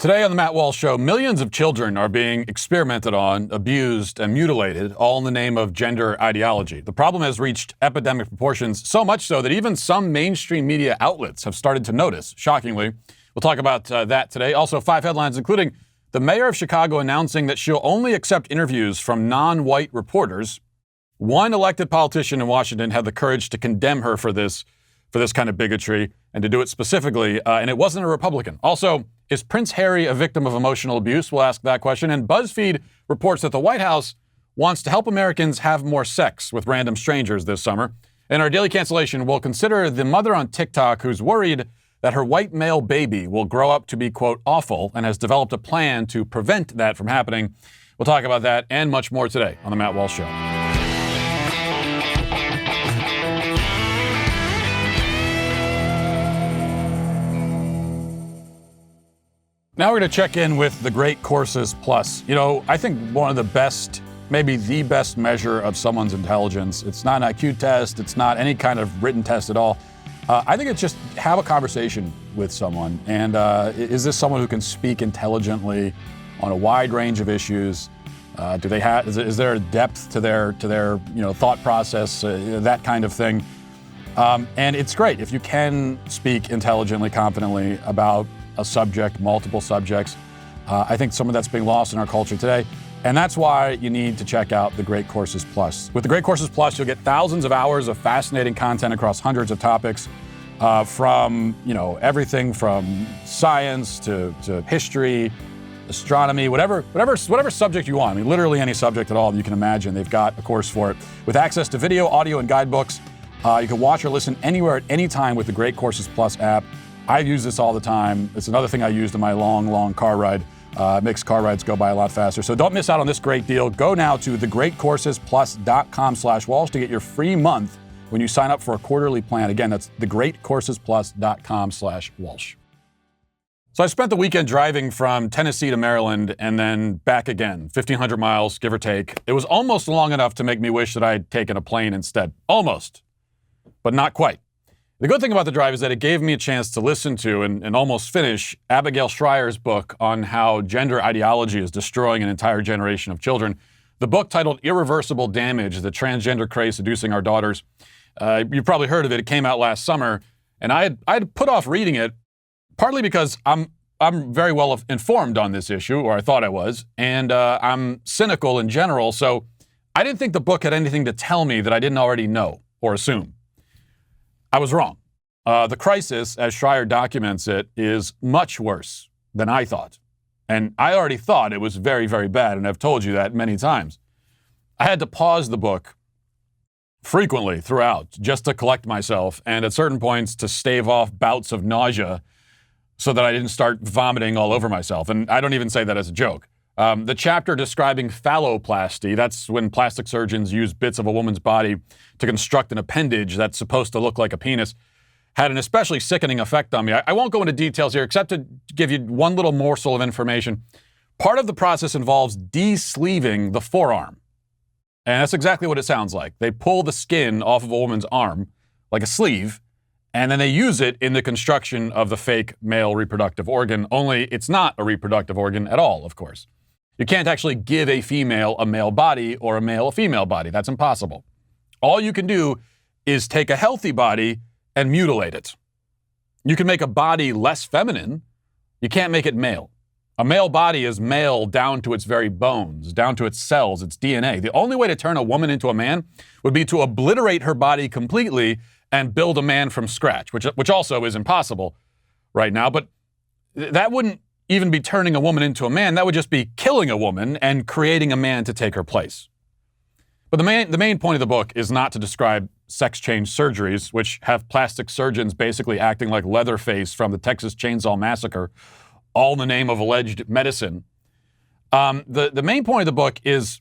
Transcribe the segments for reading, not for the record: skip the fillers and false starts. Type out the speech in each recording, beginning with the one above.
Today on the Matt Walsh Show, millions of children are being experimented on, abused, and mutilated, all in the name of gender ideology. The problem has reached epidemic proportions, so much so that even some mainstream media outlets have started to notice, shockingly. We'll talk about that today. Also, 5 headlines, including the mayor of Chicago announcing that she'll only accept interviews from non-white reporters. One elected politician in Washington had the courage to condemn her for this kind of bigotry, and to do it specifically, and it wasn't a Republican. Also, is Prince Harry a victim of emotional abuse? We'll ask that question. And BuzzFeed reports that the White House wants to help Americans have more sex with random strangers this summer. In our Daily Cancellation, we'll consider the mother on TikTok who's worried that her white male baby will grow up to be, quote, awful, and has developed a plan to prevent that from happening. We'll talk about that and much more today on The Matt Walsh Show. Now we're going to check in with the Great Courses Plus. You know, I think one of the best, maybe the best measure of someone's intelligence. It's not an IQ test. It's not any kind of written test at all. I think it's just have a conversation with someone. And is this someone who can speak intelligently on a wide range of issues? Do they have? Is there a depth to their thought process? That kind of thing. And it's great if you can speak intelligently, confidently about a subject, multiple subjects. I think some of that's being lost in our culture today. And that's why you need to check out the Great Courses Plus. With the Great Courses Plus, you'll get thousands of hours of fascinating content across hundreds of topics, from everything from science to history, astronomy, whatever subject you want. I mean, literally any subject at all you can imagine. They've got a course for it. With access to video, audio, and guidebooks, you can watch or listen anywhere at any time with the Great Courses Plus app. I use this all the time. It's another thing I used in my long car ride. It makes car rides go by a lot faster. So don't miss out on this great deal. Go now to thegreatcoursesplus.com/Walsh to get your free month when you sign up for a quarterly plan. Again, that's thegreatcoursesplus.com/Walsh. So I spent the weekend driving from Tennessee to Maryland and then back again, 1,500 miles, give or take. It was almost long enough to make me wish that I'd taken a plane instead. Almost, but not quite. The good thing about the drive is that it gave me a chance to listen to and almost finish Abigail Shrier's book on how gender ideology is destroying an entire generation of children. The book, titled Irreversible Damage, The Transgender Craze Seducing Our Daughters. You've probably heard of it. It came out last summer. And I had put off reading it, partly because I'm very well informed on this issue, or I thought I was, and I'm cynical in general. So I didn't think the book had anything to tell me that I didn't already know or assume. I was wrong. The crisis, as Schreier documents it, is much worse than I thought. And I already thought it was very, very bad, and I've told you that many times. I had to pause the book frequently throughout just to collect myself, and at certain points to stave off bouts of nausea so that I didn't start vomiting all over myself. And I don't even say that as a joke. The chapter describing phalloplasty, that's when plastic surgeons use bits of a woman's body to construct an appendage that's supposed to look like a penis, had an especially sickening effect on me. I won't go into details here, except to give you one little morsel of information. Part of the process involves de-sleeving the forearm. And that's exactly what it sounds like. They pull the skin off of a woman's arm, like a sleeve, and then they use it in the construction of the fake male reproductive organ, only it's not a reproductive organ at all, of course. You can't actually give a female a male body or a male a female body. That's impossible. All you can do is take a healthy body and mutilate it. You can make a body less feminine. You can't make it male. A male body is male down to its very bones, down to its cells, its DNA. The only way to turn a woman into a man would be to obliterate her body completely and build a man from scratch, which also is impossible right now. But that wouldn't even be turning a woman into a man. That would just be killing a woman and creating a man to take her place. But the main point of the book is not to describe sex change surgeries, which have plastic surgeons basically acting like Leatherface from the Texas Chainsaw Massacre, all in the name of alleged medicine. The main point of the book is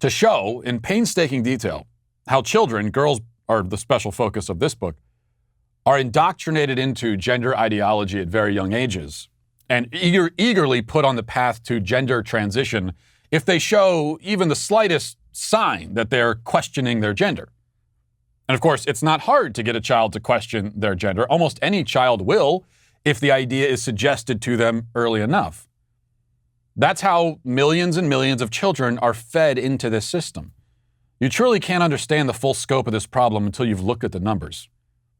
to show in painstaking detail how children, girls are the special focus of this book, are indoctrinated into gender ideology at very young ages and eagerly put on the path to gender transition if they show even the slightest sign that they're questioning their gender. And of course, it's not hard to get a child to question their gender. Almost any child will if the idea is suggested to them early enough. That's how millions and millions of children are fed into this system. You truly can't understand the full scope of this problem until you've looked at the numbers.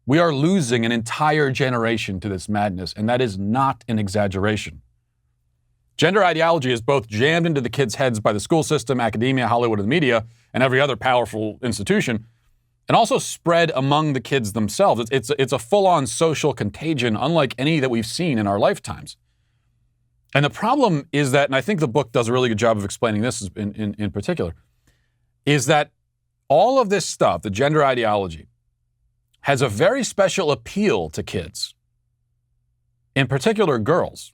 We are losing an entire generation to this madness, and that is not an exaggeration. Gender ideology is both jammed into the kids' heads by the school system, academia, Hollywood, and the media, and every other powerful institution, and also spread among the kids themselves. It's a full-on social contagion, unlike any that we've seen in our lifetimes. And the problem is that, and I think the book does a really good job of explaining this in particular, is that all of this stuff, the gender ideology, has a very special appeal to kids, in particular girls,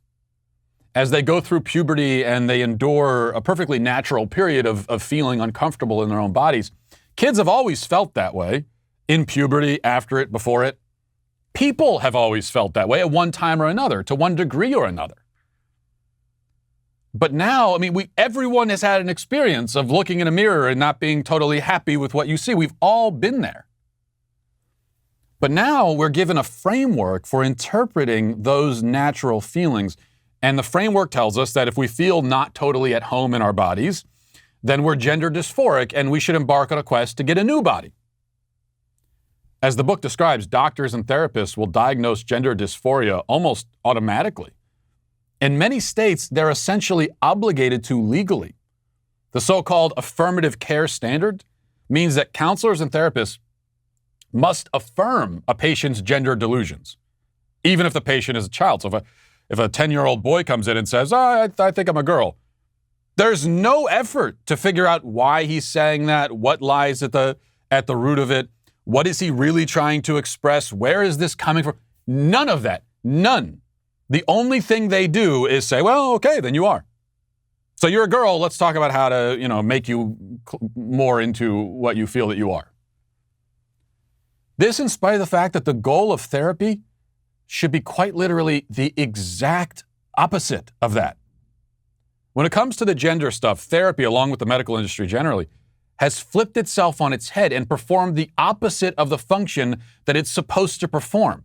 as they go through puberty and they endure a perfectly natural period of feeling uncomfortable in their own bodies. Kids have always felt that way, in puberty, after it, before it. People have always felt that way at one time or another, to one degree or another. But now, everyone has had an experience of looking in a mirror and not being totally happy with what you see. We've all been there. But now we're given a framework for interpreting those natural feelings. And the framework tells us that if we feel not totally at home in our bodies, then we're gender dysphoric and we should embark on a quest to get a new body. As the book describes, doctors and therapists will diagnose gender dysphoria almost automatically. In many states, they're essentially obligated to legally. The so-called affirmative care standard means that counselors and therapists must affirm a patient's gender delusions, even if the patient is a child. So if a 10-year-old boy comes in and says, I think I'm a girl, there's no effort to figure out why he's saying that, what lies at the root of it, what is he really trying to express, where is this coming from? None of that. None. The only thing they do is say, well, okay, then you are. So you're a girl, let's talk about how to, make you more into what you feel that you are. This in spite of the fact that the goal of therapy should be quite literally the exact opposite of that. When it comes to the gender stuff, therapy, along with the medical industry generally, has flipped itself on its head and performed the opposite of the function that it's supposed to perform.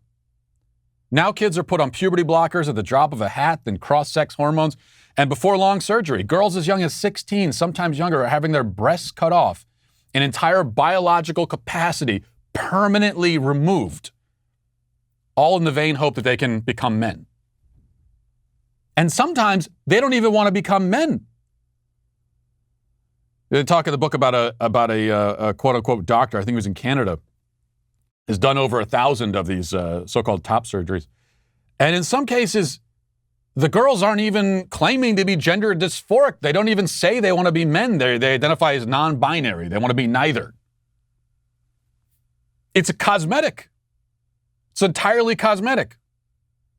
Now kids are put on puberty blockers at the drop of a hat, then cross-sex hormones, and before long surgery. Girls as young as 16, sometimes younger, are having their breasts cut off, an entire biological capacity permanently removed, all in the vain hope that they can become men. And sometimes they don't even want to become men. They talk in the book about a quote-unquote doctor, I think he was in Canada, has done over 1,000 of these so-called top surgeries. And in some cases, the girls aren't even claiming to be gender dysphoric. They don't even say they want to be men. They identify as non-binary. They want to be neither. It's a cosmetic. It's entirely cosmetic.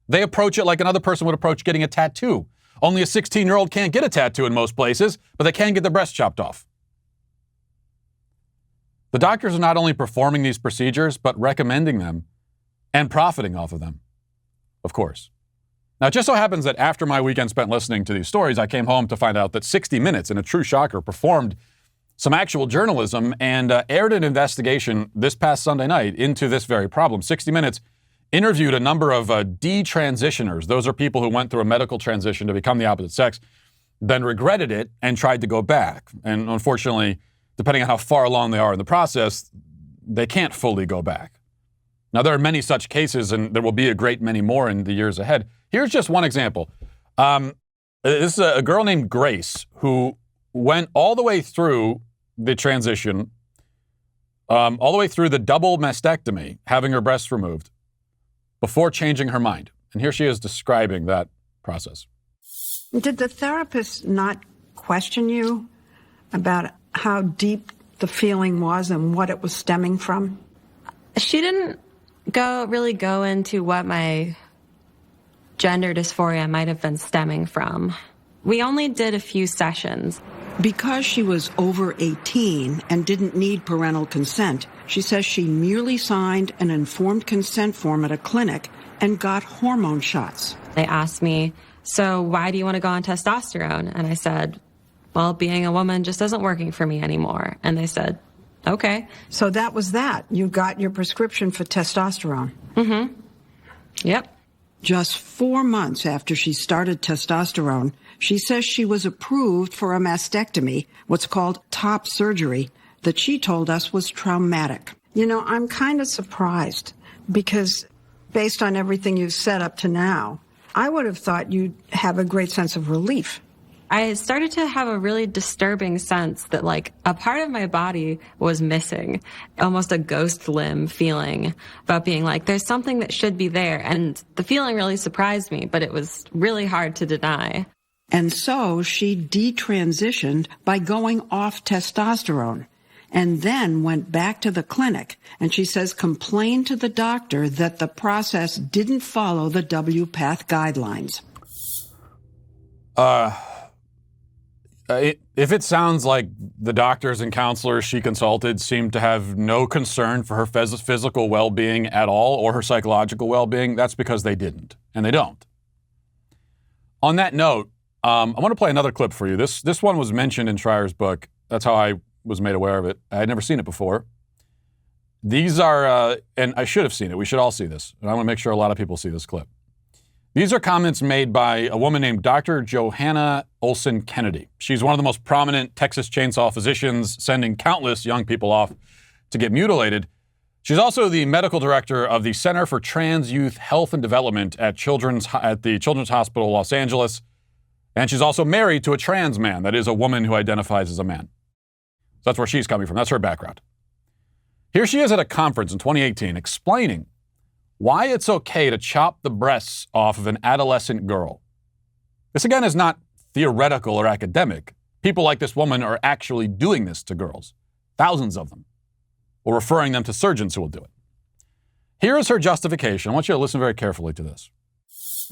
They approach it like another person would approach getting a tattoo. Only a 16-year-old can't get a tattoo in most places, but they can get their breast chopped off. The doctors are not only performing these procedures, but recommending them and profiting off of them, of course. Now, it just so happens that after my weekend spent listening to these stories, I came home to find out that 60 Minutes, in a true shocker, performed some actual journalism and aired an investigation this past Sunday night into this very problem. 60 Minutes interviewed a number of detransitioners. Those are people who went through a medical transition to become the opposite sex, then regretted it and tried to go back. And unfortunately, depending on how far along they are in the process, they can't fully go back. Now, there are many such cases, and there will be a great many more in the years ahead. Here's just one example. This is a girl named Grace who went all the way through the transition, all the way through the double mastectomy, having her breasts removed, before changing her mind. And here she is describing that process. Did the therapist not question you about how deep the feeling was and what it was stemming from? She didn't really go into what my gender dysphoria might have been stemming from. We only did a few sessions. Because she was over 18 and didn't need parental consent, she says she merely signed an informed consent form at a clinic and got hormone shots. They asked me, so why do you want to go on testosterone? And I said, well, being a woman just isn't working for me anymore. And they said, okay. So that was that. You got your prescription for testosterone. Mm-hmm. Yep. Just 4 months after she started testosterone, she says she was approved for a mastectomy, what's called top surgery, that she told us was traumatic. You know, I'm kind of surprised because based on everything you've said up to now, I would have thought you'd have a great sense of relief. I started to have a really disturbing sense that, like, a part of my body was missing, almost a ghost limb feeling about being like, there's something that should be there. And the feeling really surprised me, but it was really hard to deny. And so she detransitioned by going off testosterone and then went back to the clinic. And she says complained to the doctor that the process didn't follow the WPATH guidelines. If it sounds like the doctors and counselors she consulted seemed to have no concern for her physical well-being at all or her psychological well-being, that's because they didn't, and they don't. On that note, I want to play another clip for you. This one was mentioned in Schreier's book. That's how I was made aware of it. I had never seen it before. These are, and I should have seen it. We should all see this. And I want to make sure a lot of people see this clip. These are comments made by a woman named Dr. Johanna Olson Kennedy. She's one of the most prominent Texas Chainsaw physicians, sending countless young people off to get mutilated. She's also the medical director of the Center for Trans Youth Health and Development at the Children's Hospital Los Angeles. And she's also married to a trans man, that is, a woman who identifies as a man. So that's where she's coming from. That's her background. Here she is at a conference in 2018 explaining why it's okay to chop the breasts off of an adolescent girl. This, again, is not theoretical or academic. People like this woman are actually doing this to girls, thousands of them, or referring them to surgeons who will do it. Here is her justification. I want you to listen very carefully to this.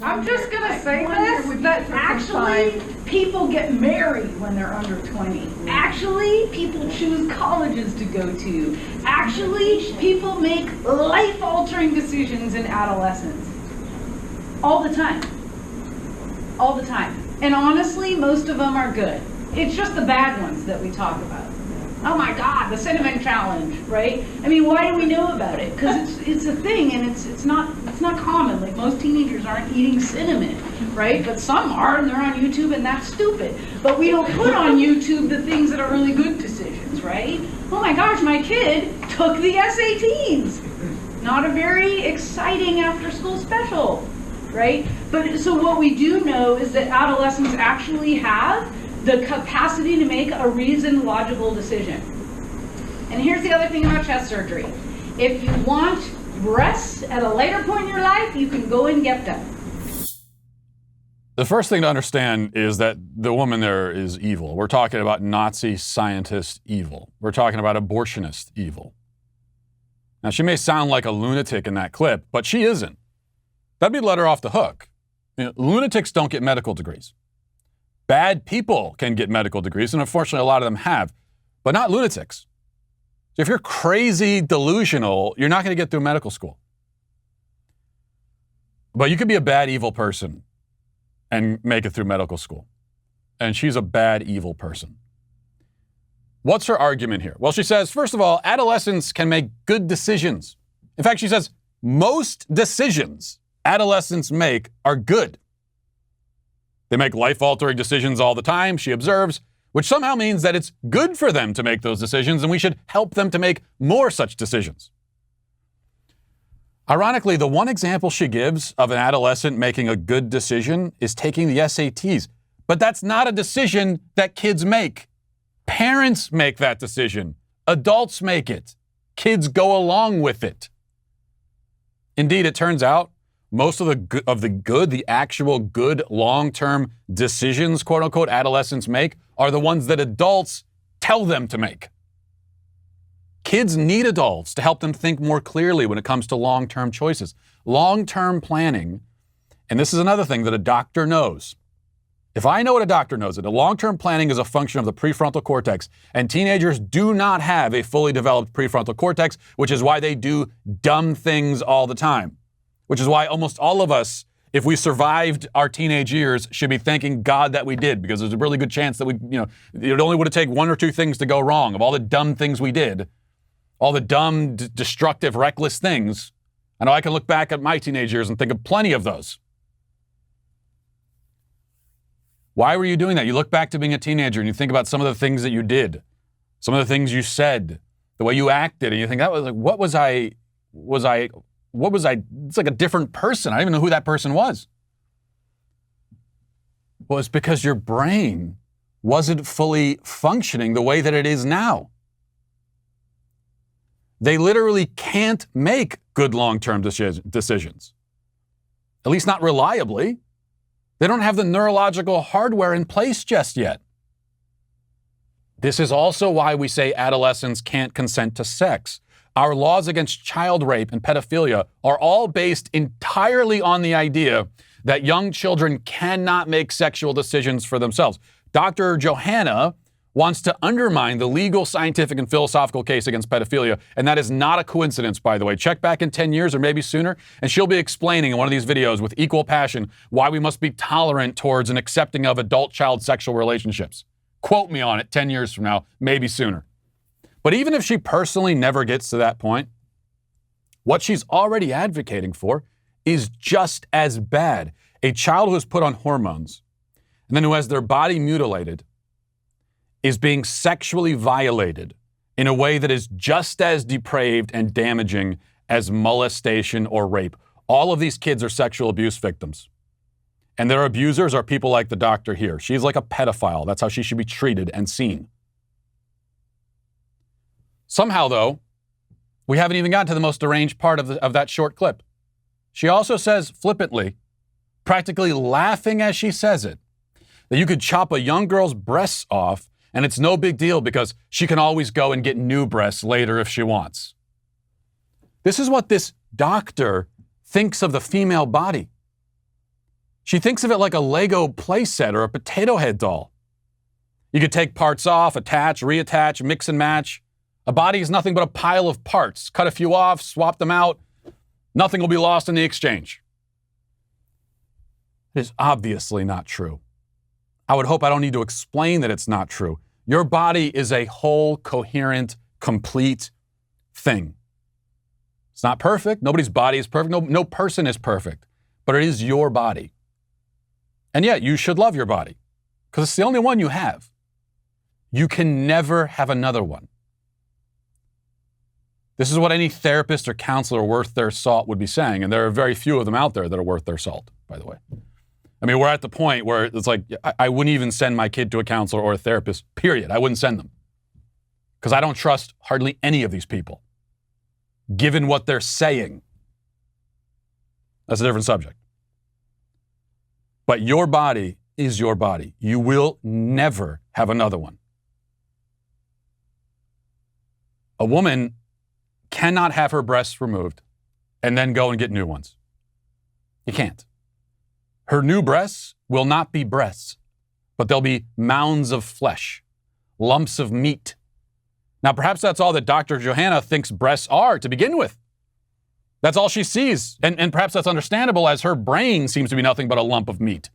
I'm just going to say this, that actually people get married when they're under 20. Actually, people choose colleges to go to. Actually, people make life-altering decisions in adolescence. All the time. All the time. And honestly, most of them are good. It's just the bad ones that we talk about. Oh my God, the cinnamon challenge, right? I mean, why do we know about it? Because it's a thing, and it's not common. Like, most teenagers aren't eating cinnamon, right? But some are, and they're on YouTube, and that's stupid. But we don't put on YouTube the things that are really good decisions, right? Oh my gosh, my kid took the SATs. Not a very exciting after-school special, right? But so what we do know is that adolescents actually have the capacity to make a reasoned, logical decision. And here's the other thing about chest surgery. If you want breasts at a later point in your life, you can go and get them. The first thing to understand is that the woman there is evil. We're talking about Nazi scientist evil. We're talking about abortionist evil. Now, she may sound like a lunatic in that clip, but she isn't. That'd be let her off the hook. You know, lunatics don't get medical degrees. Bad people can get medical degrees, and unfortunately a lot of them have, but not lunatics. So if you're crazy delusional, you're not going to get through medical school. But you could be a bad, evil person and make it through medical school. And she's a bad, evil person. What's her argument here? Well, she says, first of all, adolescents can make good decisions. In fact, she says most decisions adolescents make are good. They make life-altering decisions all the time, she observes, which somehow means that it's good for them to make those decisions, and we should help them to make more such decisions. Ironically, the one example she gives of an adolescent making a good decision is taking the SATs. But that's not a decision that kids make. Parents make that decision. Adults make it. Kids go along with it. Indeed, it turns out most of the actual good long-term decisions, quote unquote, adolescents make are the ones that adults tell them to make. Kids need adults to help them think more clearly when it comes to long-term choices. Long-term planning, and this is another thing that a doctor knows. If I know what a doctor knows, that long-term planning is a function of the prefrontal cortex, and teenagers do not have a fully developed prefrontal cortex, which is why they do dumb things all the time. Which is why almost all of us, if we survived our teenage years, should be thanking God that we did, because there's a really good chance that it only would have taken one or two things to go wrong. Of all the dumb things we did, all the dumb, destructive, reckless things, I know I can look back at my teenage years and think of plenty of those. Why were you doing that? You look back to being a teenager and you think about some of the things that you did, some of the things you said, the way you acted, and you think, that was like, what was I, it's like a different person. I don't even know who that person was. Well, it's because your brain wasn't fully functioning the way that it is now. They literally can't make good long-term decisions, at least not reliably. They don't have the neurological hardware in place just yet. This is also why we say adolescents can't consent to sex. Our laws against child rape and pedophilia are all based entirely on the idea that young children cannot make sexual decisions for themselves. Dr. Johanna wants to undermine the legal, scientific, and philosophical case against pedophilia, and that is not a coincidence, by the way. Check back in 10 years or maybe sooner, and she'll be explaining in one of these videos with equal passion why we must be tolerant towards and accepting of adult-child sexual relationships. Quote me on it 10 years from now, maybe sooner. But even if she personally never gets to that point, what she's already advocating for is just as bad. A child who is put on hormones and then who has their body mutilated is being sexually violated in a way that is just as depraved and damaging as molestation or rape. All of these kids are sexual abuse victims. And their abusers are people like the doctor here. She's like a pedophile. That's how she should be treated and seen. Somehow, though, we haven't even gotten to the most deranged part of that short clip. She also says flippantly, practically laughing as she says it, that you could chop a young girl's breasts off and it's no big deal because she can always go and get new breasts later if she wants. This is what this doctor thinks of the female body. She thinks of it like a Lego playset or a potato head doll. You could take parts off, attach, reattach, mix and match. A body is nothing but a pile of parts. Cut a few off, swap them out. Nothing will be lost in the exchange. It is obviously not true. I would hope I don't need to explain that it's not true. Your body is a whole, coherent, complete thing. It's not perfect. Nobody's body is perfect. No person is perfect. But it is your body. And yet, you should love your body because it's the only one you have. You can never have another one. This is what any therapist or counselor worth their salt would be saying, and there are very few of them out there that are worth their salt, by the way. I mean, we're at the point where it's like, I wouldn't even send my kid to a counselor or a therapist, period. I wouldn't send them because I don't trust hardly any of these people, given what they're saying. That's a different subject. But your body is your body. You will never have another one. A woman cannot have her breasts removed and then go and get new ones. You can't. Her new breasts will not be breasts, but they'll be mounds of flesh, lumps of meat. Now, perhaps that's all that Dr. Johanna thinks breasts are to begin with. That's all she sees. And perhaps that's understandable as her brain seems to be nothing but a lump of meat.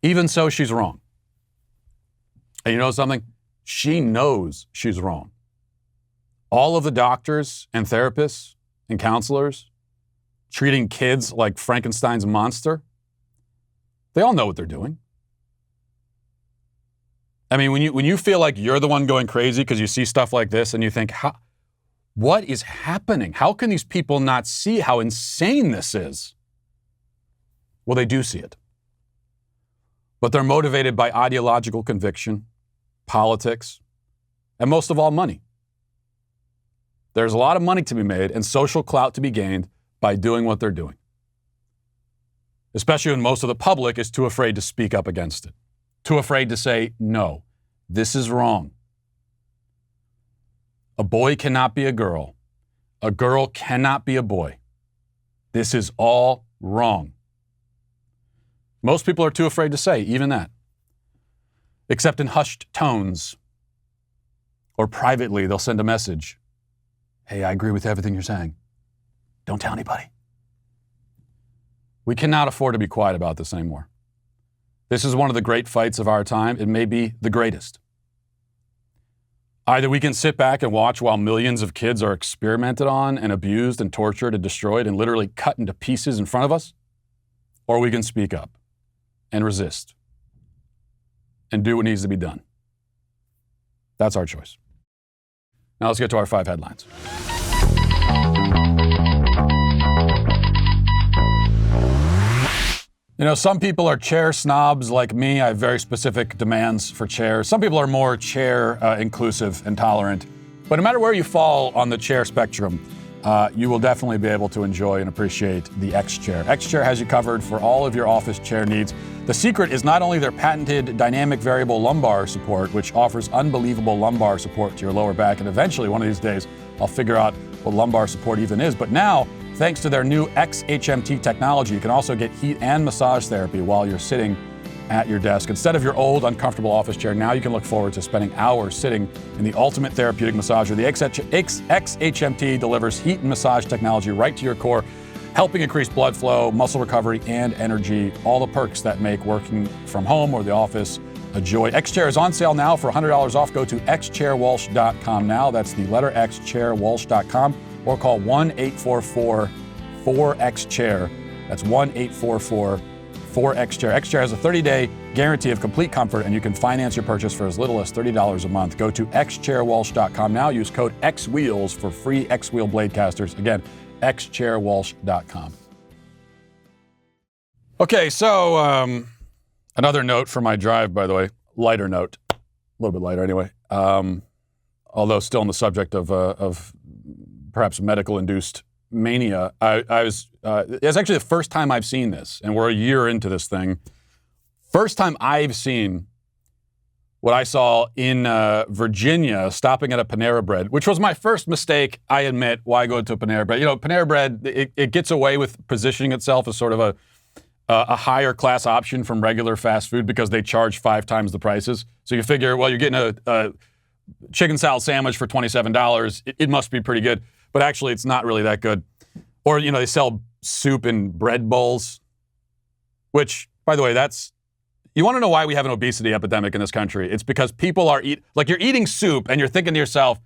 Even so, she's wrong. And you know something? She knows she's wrong. All of the doctors and therapists and counselors treating kids like Frankenstein's monster, they all know what they're doing. I mean, when you feel like you're the one going crazy because you see stuff like this and you think, what is happening? How can these people not see how insane this is? Well, they do see it. But they're motivated by ideological conviction, politics, and most of all, money. There's a lot of money to be made and social clout to be gained by doing what they're doing. Especially when most of the public is too afraid to speak up against it, too afraid to say, no, this is wrong. A boy cannot be a girl. A girl cannot be a boy. This is all wrong. Most people are too afraid to say even that, except in hushed tones or privately they'll send a message. Hey, I agree with everything you're saying. Don't tell anybody. We cannot afford to be quiet about this anymore. This is one of the great fights of our time. It may be the greatest. Either we can sit back and watch while millions of kids are experimented on and abused and tortured and destroyed and literally cut into pieces in front of us, or we can speak up and resist and do what needs to be done. That's our choice. Now let's get to our 5 headlines. You know, some people are chair snobs like me. I have very specific demands for chairs. Some people are more chair inclusive and tolerant. But no matter where you fall on the chair spectrum, you will definitely be able to enjoy and appreciate the X Chair. X Chair has you covered for all of your office chair needs. The secret is not only their patented dynamic variable lumbar support, which offers unbelievable lumbar support to your lower back, and eventually one of these days I'll figure out what lumbar support even is, but now, thanks to their new XHMT technology, you can also get heat and massage therapy while you're sitting at your desk. Instead of your old, uncomfortable office chair, now you can look forward to spending hours sitting in the ultimate therapeutic massager. The XHMT delivers heat and massage technology right to your core, helping increase blood flow, muscle recovery, and energy, all the perks that make working from home or the office a joy. X-Chair is on sale now for $100 off. Go to xchairwalsh.com now. That's the letter X, chairwalsh.com, or call 1-844-4XChair. That's 1-844-4XChair. X-Chair has a 30-day guarantee of complete comfort, and you can finance your purchase for as little as $30 a month. Go to xchairwalsh.com now. Use code XWheels for free X-Wheel blade casters. Again, xchairwalsh.com. Okay, so another note for my drive, by the way. Lighter note. A little bit lighter anyway. Although still on the subject of perhaps medical-induced mania. It's actually the first time I've seen this, and we're a year into this thing. First time I've seen what I saw in Virginia, stopping at a Panera Bread, which was my first mistake, I admit. Why go to a Panera Bread? You know, Panera Bread, it gets away with positioning itself as sort of a higher class option from regular fast food because they charge 5 times the prices. So you figure, well, you're getting a chicken salad sandwich for $27. It must be pretty good. But actually, it's not really that good. Or, you know, they sell soup in bread bowls, which, by the way, you want to know why we have an obesity epidemic in this country? It's because people are you're eating soup and you're thinking to yourself,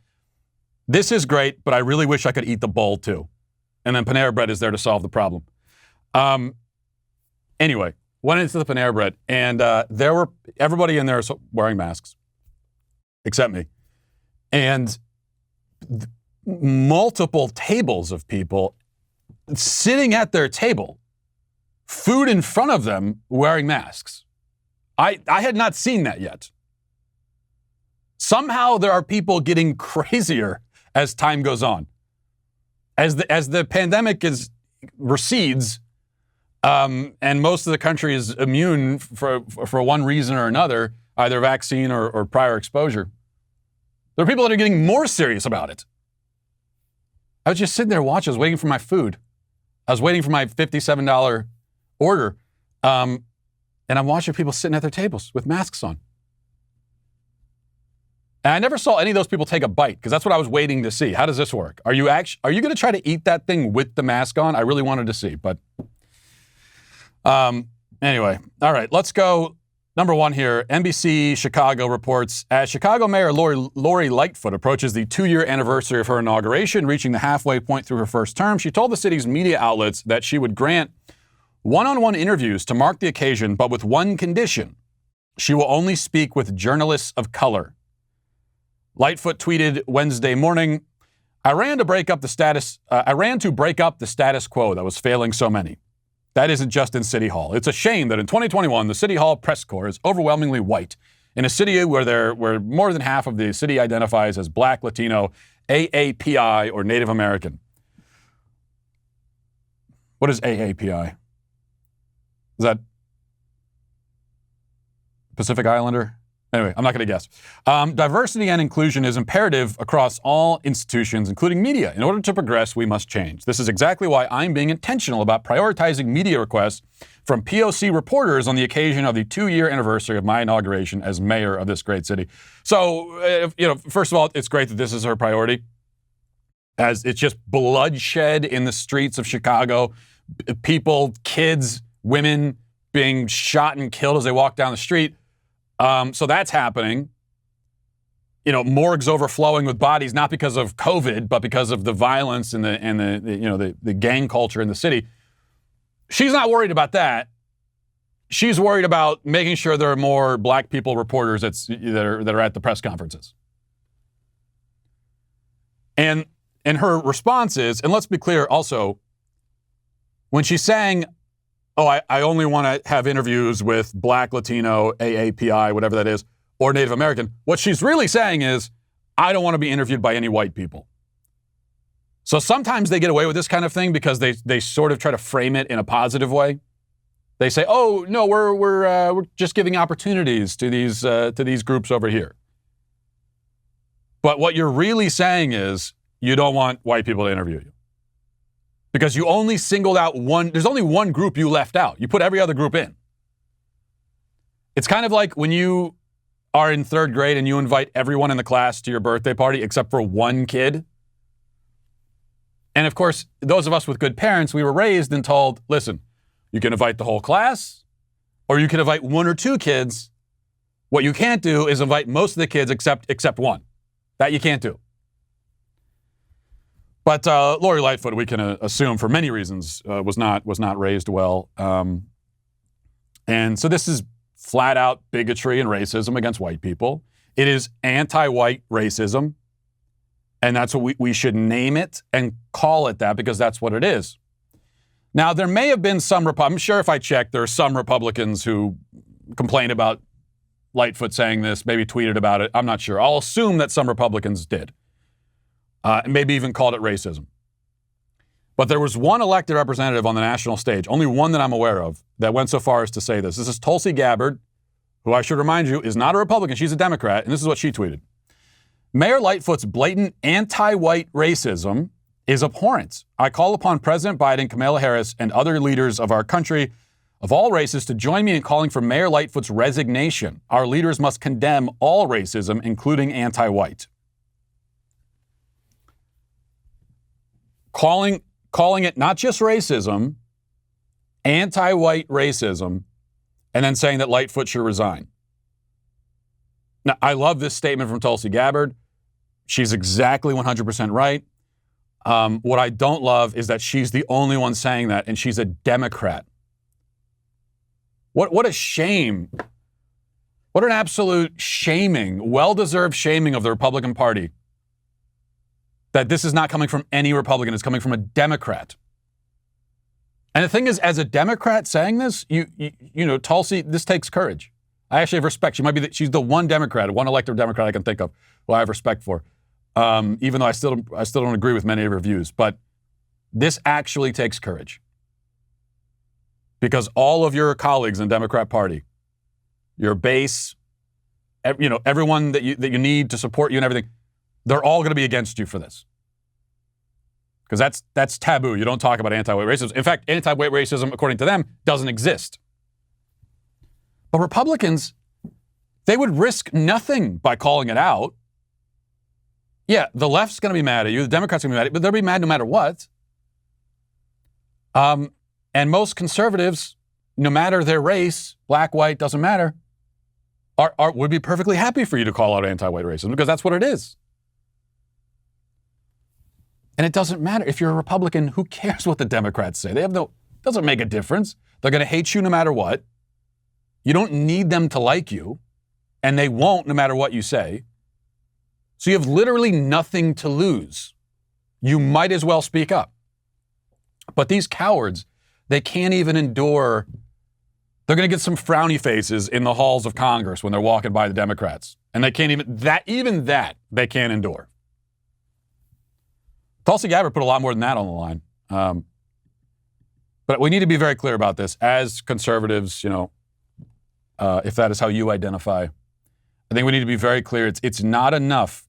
this is great, but I really wish I could eat the bowl too. And then Panera Bread is there to solve the problem. Anyway, went into the Panera Bread, and everybody in there is wearing masks, except me. And multiple tables of people sitting at their table, food in front of them, wearing masks. I had not seen that yet. Somehow there are people getting crazier as time goes on. As the pandemic recedes, and most of the country is immune for one reason or another, either vaccine or prior exposure, there are people that are getting more serious about it. I was just sitting there watching. I was waiting for my food. I was waiting for my $57 order. And I'm watching people sitting at their tables with masks on. And I never saw any of those people take a bite, because that's what I was waiting to see. How does this work? Are you going to try to eat that thing with the mask on? I really wanted to see, but anyway. All right, let's go. Number one here, NBC Chicago reports, as Chicago Mayor Lori Lightfoot approaches the 2-year anniversary of her inauguration, reaching the halfway point through her first term, she told the city's media outlets that she would grant one-on-one interviews to mark the occasion, but with one condition. She will only speak with journalists of color. Lightfoot tweeted Wednesday morning, I ran to break up the status quo that was failing so many. That isn't just in City Hall. It's a shame that in 2021, the City Hall press corps is overwhelmingly white. In a city where more than half of the city identifies as Black, Latino, AAPI, or Native American. What is AAPI? Is that Pacific Islander? Anyway, I'm not going to guess. Diversity and inclusion is imperative across all institutions, including media. In order to progress, we must change. This is exactly why I'm being intentional about prioritizing media requests from POC reporters on the occasion of the 2-year anniversary of my inauguration as mayor of this great city. So, first of all, it's great that this is her priority, as it's just bloodshed in the streets of Chicago. People, kids, women being shot and killed as they walk down the street. So that's happening. morgues overflowing with bodies, not because of COVID, but because of the violence and the gang culture in the city. She's not worried about that. She's worried about making sure there are more black people reporters that are at the press conferences. And her response is, and let's be clear also, when she's saying, I only want to have interviews with Black, Latino, AAPI, whatever that is, or Native American, what she's really saying is, I don't want to be interviewed by any white people. So sometimes they get away with this kind of thing because they sort of try to frame it in a positive way. They say, "Oh no, we're just giving opportunities to these groups over here." But what you're really saying is you don't want white people to interview you because you only singled out one. There's only one group you left out. You put every other group in. It's kind of like when you are in third grade and you invite everyone in the class to your birthday party except for one kid. And of course, those of us with good parents, we were raised and told, listen, you can invite the whole class or you can invite one or two kids. What you can't do is invite most of the kids except one. That you can't do. But Lori Lightfoot, we can assume for many reasons, was not raised well. And so this is flat out bigotry and racism against white people. It is anti-white racism. And that's what we should name it and call it that because that's what it is. Now, there may have been I'm sure if I checked, there are some Republicans who complained about Lightfoot saying this, maybe tweeted about it. I'm not sure. I'll assume that some Republicans did. And maybe even called it racism. But there was one elected representative on the national stage, only one that I'm aware of, that went so far as to say this. This is Tulsi Gabbard, who I should remind you is not a Republican. She's a Democrat. And this is what she tweeted. Mayor Lightfoot's blatant anti-white racism is abhorrent. I call upon President Biden, Kamala Harris, and other leaders of our country of all races to join me in calling for Mayor Lightfoot's resignation. Our leaders must condemn all racism, including anti-white. Calling it not just racism, anti-white racism, and then saying that Lightfoot should resign. Now, I love this statement from Tulsi Gabbard. She's exactly 100% right. What I don't love is that she's the only one saying that, and she's a Democrat. What a shame. What an absolute shaming, well-deserved shaming of the Republican Party. That this is not coming from any Republican, it's coming from a Democrat. And the thing is, as a Democrat saying this, you know, Tulsi, this takes courage. I actually have respect. She's the one Democrat, one elected Democrat I can think of who I have respect for. Even though I still don't agree with many of her views. But this actually takes courage. Because all of your colleagues in the Democrat Party, your base, everyone that you need to support you and everything, they're all going to be against you for this. Because that's taboo. You don't talk about anti-white racism. In fact, anti-white racism, according to them, doesn't exist. But Republicans, they would risk nothing by calling it out. Yeah, the left's going to be mad at you. The Democrats are going to be mad at you, but they'll be mad no matter what. And most conservatives, no matter their race, black, white, doesn't matter, would be perfectly happy for you to call out anti-white racism because that's what it is. And it doesn't matter. If you're a Republican, who cares what the Democrats say? Doesn't make a difference. They're going to hate you no matter what. You don't need them to like you, and they won't no matter what you say. So you have literally nothing to lose. You might as well speak up. But these cowards, they can't even endure. They're going to get some frowny faces in the halls of Congress when they're walking by the Democrats. And they can't even that they can't endure. Tulsi Gabbard put a lot more than that on the line. But we need to be very clear about this. As conservatives, if that is how you identify, I think we need to be very clear. It's not enough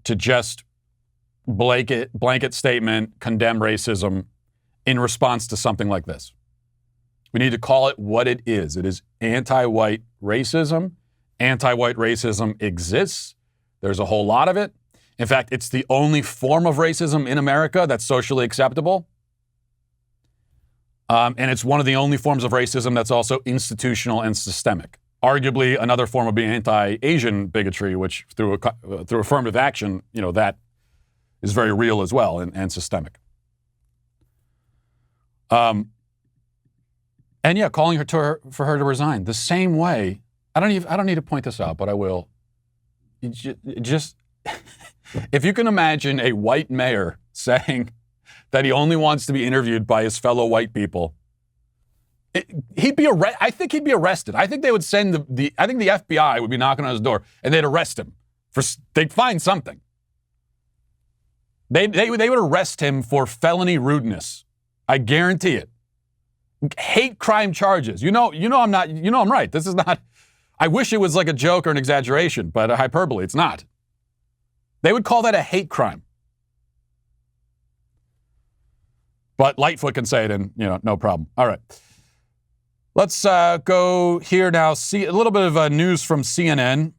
to just blanket statement, condemn racism in response to something like this. We need to call it what it is. It is anti-white racism. Anti-white racism exists. There's a whole lot of it. In fact, it's the only form of racism in America that's socially acceptable. And it's one of the only forms of racism that's also institutional and systemic. arguably another form of being anti-Asian bigotry, which through affirmative action, that is very real as well and systemic. And yeah, calling for her to resign the same way. I don't need to point this out, but I will. Just if you can imagine a white mayor saying that he only wants to be interviewed by his fellow white people, I think he'd be arrested. I think they would send I think the FBI would be knocking on his door and they'd arrest him they'd find something. They would arrest him for felony rudeness. I guarantee it. Hate crime charges. I'm right. This is not, I wish it was like a joke or an exaggeration, but a hyperbole. It's not. They would call that a hate crime. But Lightfoot can say it and, no problem. All right. Let's go here now. See a little bit of news from CNN,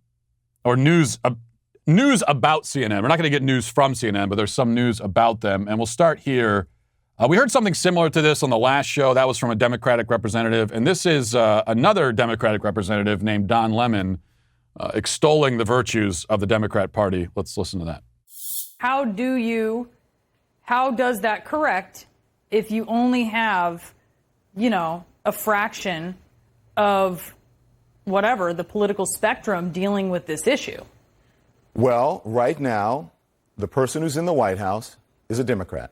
or news about CNN. We're not going to get news from CNN, but there's some news about them. And we'll start here. We heard something similar to this on the last show. That was from a Democratic representative. And this is another Democratic representative named Don Lemon extolling the virtues of the Democrat Party. Let's listen to that. How does that correct if you only have, a fraction of whatever the political spectrum dealing with this issue? Well, right now, the person who's in the White House is a Democrat.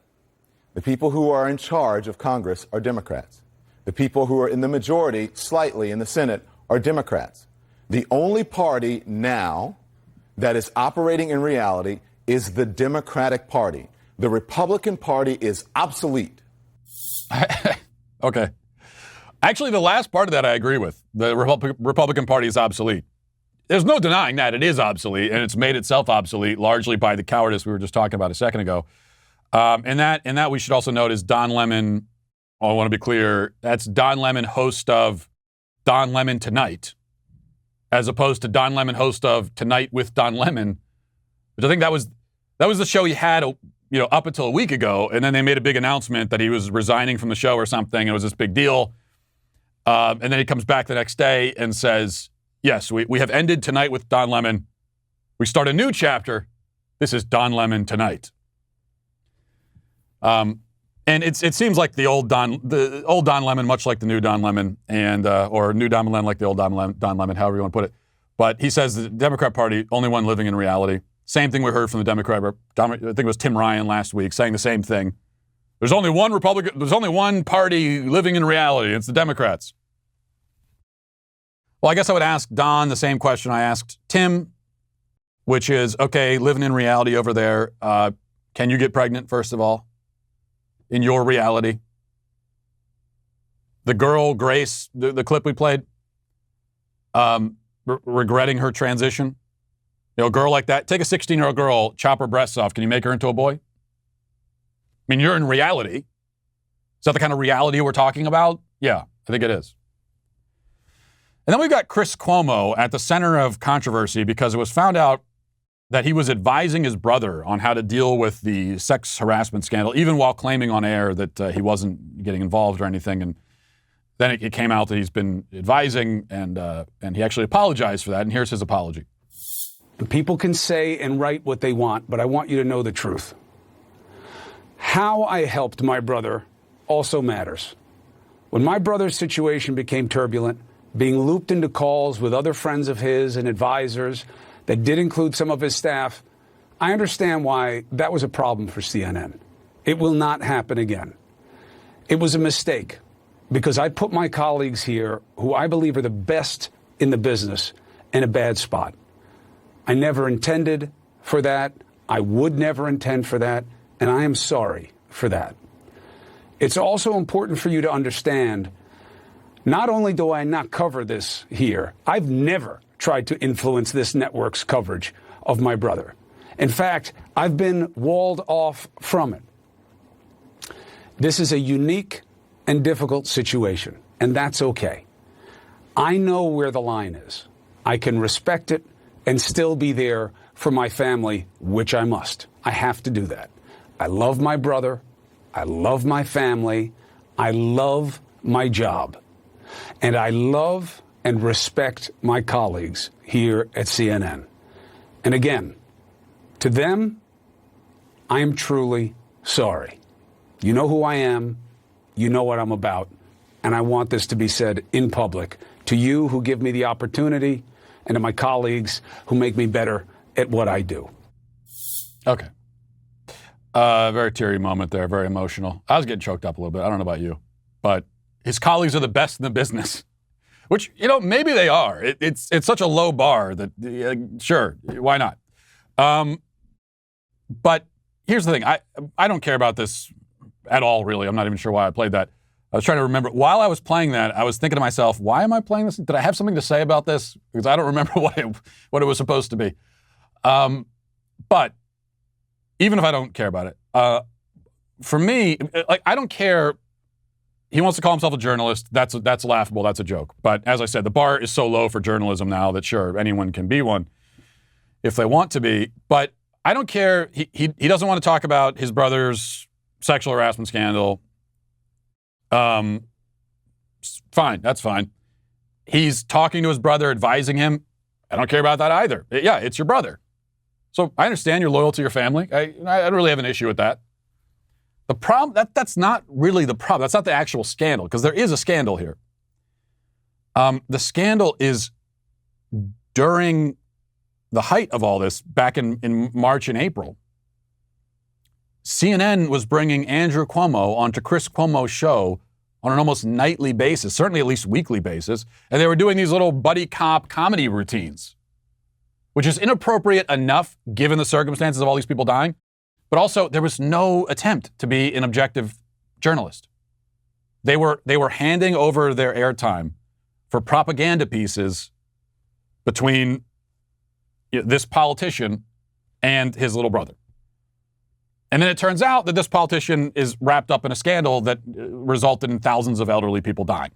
The people who are in charge of Congress are Democrats. The people who are in the majority, slightly in the Senate, are Democrats. The only party now that is operating in reality is the Democratic Party. The Republican Party is obsolete. Okay. Actually, the last part of that I agree with. The Republican Party is obsolete. There's no denying that it is obsolete, and it's made itself obsolete largely by the cowardice we were just talking about a second ago. And that we should also note is Don Lemon. I want to be clear. That's Don Lemon, host of Don Lemon Tonight, as opposed to Don Lemon, host of Tonight with Don Lemon, which I think that was the show he had, up until a week ago, and then they made a big announcement that he was resigning from the show or something. It was this big deal, and then he comes back the next day and says, "Yes, we have ended Tonight with Don Lemon. We start a new chapter. This is Don Lemon Tonight." And it seems like the old Don Lemon, much like the new Don Lemon, and or new Don Lemon like the old Don Lemon, however you want to put it. But he says the Democrat Party, only one living in reality. Same thing we heard from the Democrat. I think it was Tim Ryan last week saying the same thing. There's only one Republican. There's only one party living in reality. It's the Democrats. Well, I guess I would ask Don the same question I asked Tim, which is, okay, living in reality over there. Can you get pregnant, first of all? In your reality? The girl, Grace, the clip we played, regretting her transition. A girl like that, take a 16-year-old girl, chop her breasts off. Can you make her into a boy? I mean, you're in reality. Is that the kind of reality we're talking about? Yeah, I think it is. And then we've got Chris Cuomo at the center of controversy because it was found out that he was advising his brother on how to deal with the sex harassment scandal, even while claiming on air that he wasn't getting involved or anything. And then it came out that he's been advising, and he actually apologized for that. And here's his apology. People can say and write what they want, but I want you to know the truth. How I helped my brother also matters. When my brother's situation became turbulent, being looped into calls with other friends of his and advisors that did include some of his staff, I understand why that was a problem for CNN. It will not happen again. It was a mistake because I put my colleagues here, who I believe are the best in the business, in a bad spot. I never intended for that. I would never intend for that. And I am sorry for that. It's also important for you to understand, not only do I not cover this here, I've never tried to influence this network's coverage of my brother. In fact, I've been walled off from it. This is a unique and difficult situation, and that's okay. I know where the line is. I can respect it and still be there for my family, which I must. I have to do that. I love my brother. I love my family. I love my job. And I love and respect my colleagues here at CNN. And again, to them, I am truly sorry. You know who I am. You know what I'm about. And I want this to be said in public to you who give me the opportunity and to my colleagues who make me better at what I do. Okay. Very teary moment there, very emotional. I was getting choked up a little bit. I don't know about you. But his colleagues are the best in the business. Which, maybe they are. It's such a low bar that, sure, why not? But here's the thing. I don't care about this at all, really. I'm not even sure why I played that. I was trying to remember. While I was playing that, I was thinking to myself, why am I playing this? Did I have something to say about this? Because I don't remember what it was supposed to be. But even if I don't care about it, for me, I don't care. He wants to call himself a journalist. That's laughable. That's a joke. But as I said, the bar is so low for journalism now that sure, anyone can be one if they want to be. But I don't care. He doesn't want to talk about his brother's sexual harassment scandal. Fine. That's fine. He's talking to his brother, advising him. I don't care about that either. Yeah, it's your brother. So I understand you're loyal to your family. I don't really have an issue with that. The problem, that's not really the problem. That's not the actual scandal, because there is a scandal here. The scandal is during the height of all this, back in March and April. CNN was bringing Andrew Cuomo onto Chris Cuomo's show on an almost nightly basis, certainly at least weekly basis, and they were doing these little buddy cop comedy routines, which is inappropriate enough given the circumstances of all these people dying. But also, there was no attempt to be an objective journalist. They were handing over their airtime for propaganda pieces between this politician and his little brother. And then it turns out that this politician is wrapped up in a scandal that resulted in thousands of elderly people dying.